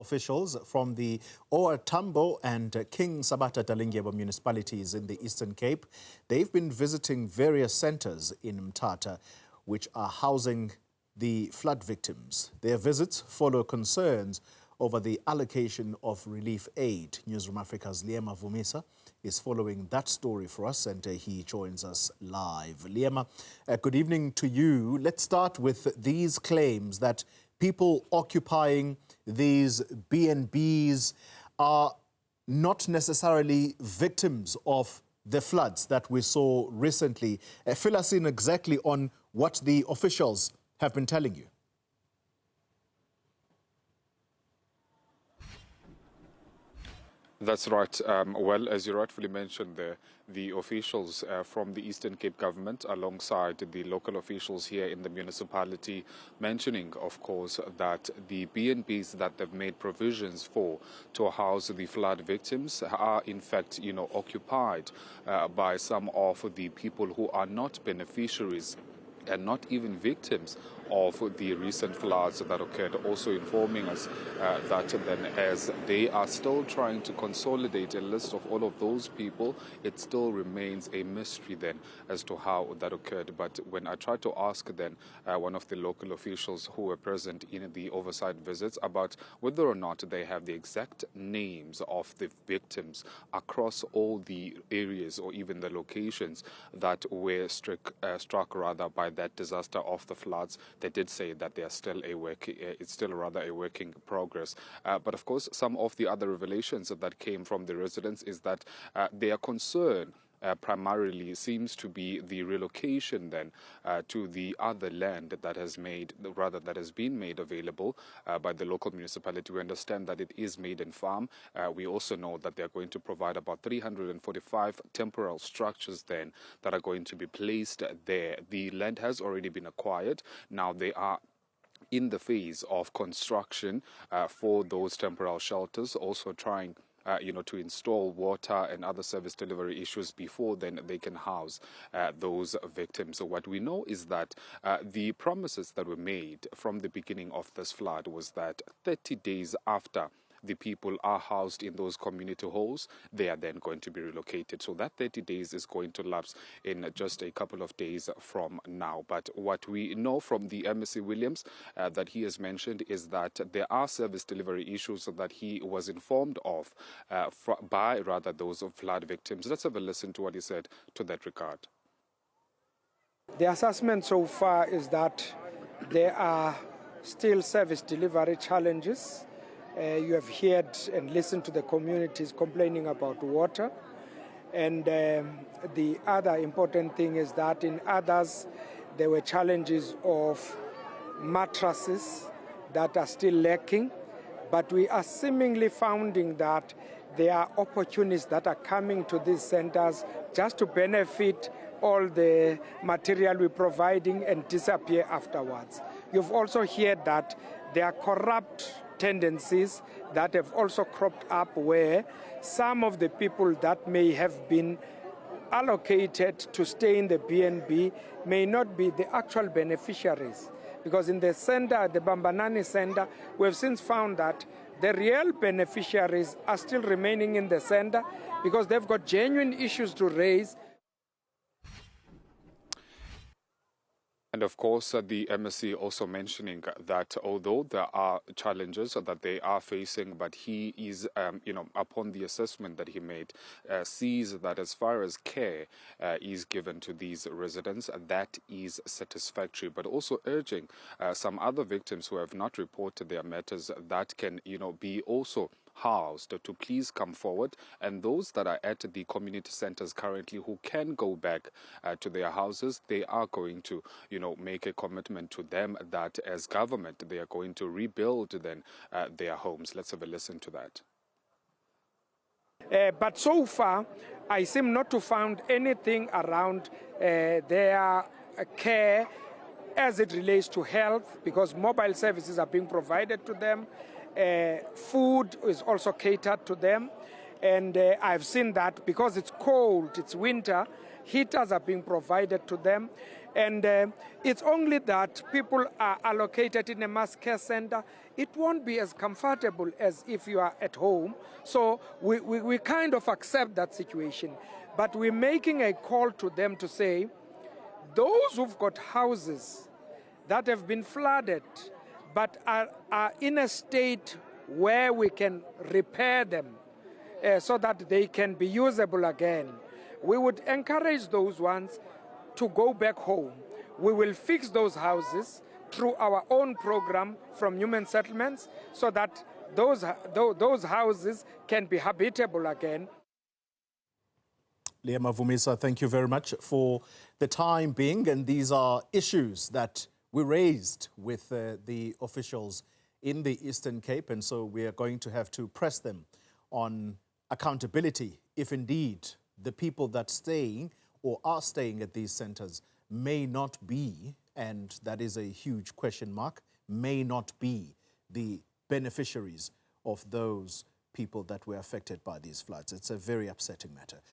Officials from the Tambo and King Sabata Dalindyebo municipalities in the Eastern Cape, they've been visiting various centres in Mthatha, which are housing the flood victims. Their visits follow concerns over the allocation of relief aid. Newzroom Afrika's Liyema Vumisa is following that story for us, and he joins us live. Liyema, good evening to you. Let's start with these claims that people occupying these BNBs are not necessarily victims of the floods that we saw recently. Fill us in exactly on what the officials have been telling you. That's right. Well, as you rightfully mentioned there, the officials from the Eastern Cape government alongside the local officials here in the municipality mentioning, of course, that the BNBs that they've made provisions for to house the flood victims are in fact, occupied by some of the people who are not beneficiaries and not even victims of the recent floods that occurred, also informing us that then as they are still trying to consolidate a list of all of those people, it still remains a mystery then as to how that occurred. But when I tried to ask then one of the local officials who were present in the oversight visits about whether or not they have the exact names of the victims across all the areas or even the locations that were struck by that disaster of the floods, they did say that they are still it's still rather a work in progress. But of course, some of the other revelations that came from the residents is that their concern primarily seems to be the relocation then to the other land that has been made available by the local municipality. We understand that it is Maiden Farm. We also know that they're going to provide about 345 temporary structures then that are going to be placed there. The land has already been acquired. Now they are in the phase of construction for those temporary shelters, also trying to install water and other service delivery issues before then they can house those victims. So what we know is that the promises that were made from the beginning of this flood was that 30 days after the people are housed in those community halls, they are then going to be relocated. So that 30 days is going to lapse in just a couple of days from now. But what we know from the MSC Williams that he has mentioned is that there are service delivery issues that he was informed of by those of flood victims. Let's have a listen to what he said to that regard. The assessment so far is that there are still service delivery challenges. You have heard and listened to the communities complaining about water. And the other important thing is that in others, there were challenges of mattresses that are still lacking. But we are seemingly finding that there are opportunities that are coming to these centers just to benefit all the material we're providing and disappear afterwards. You've also heard that there are corrupt tendencies that have also cropped up where some of the people that may have been allocated to stay in the BNB may not be the actual beneficiaries. Because in the center, the Bambanani center, we've since found that the real beneficiaries are still remaining in the center because they've got genuine issues to raise. And of course, the MSC also mentioning that although there are challenges that they are facing, but he is, upon the assessment that he made, sees that as far as care is given to these residents, that is satisfactory. But also urging some other victims who have not reported their matters that can, be also housed to please come forward, and those that are at the community centers currently who can go back to their houses, they are going to make a commitment to them that as government they are going to rebuild then their homes. Let's have a listen to that. But so far I seem not to find anything around their care as it relates to health, because mobile services are being provided to them. Food is also catered to them, and I've seen that because it's cold, it's winter, heaters are being provided to them. And it's only that people are allocated in a mass care center. It won't be as comfortable as if you are at home. So we kind of accept that situation. But we're making a call to them to say, those who've got houses that have been flooded but are in a state where we can repair them so that they can be usable again, we would encourage those ones to go back home. We will fix those houses through our own program from Human Settlements so that those houses can be habitable again. Liyema Vumisa, thank you very much for the time being. And these are issues that we raised with the officials in the Eastern Cape. And so we are going to have to press them on accountability if indeed the people that staying or are staying at these centers may not be, and that is a huge question mark, may not be the beneficiaries of those people that were affected by these floods. It's a very upsetting matter.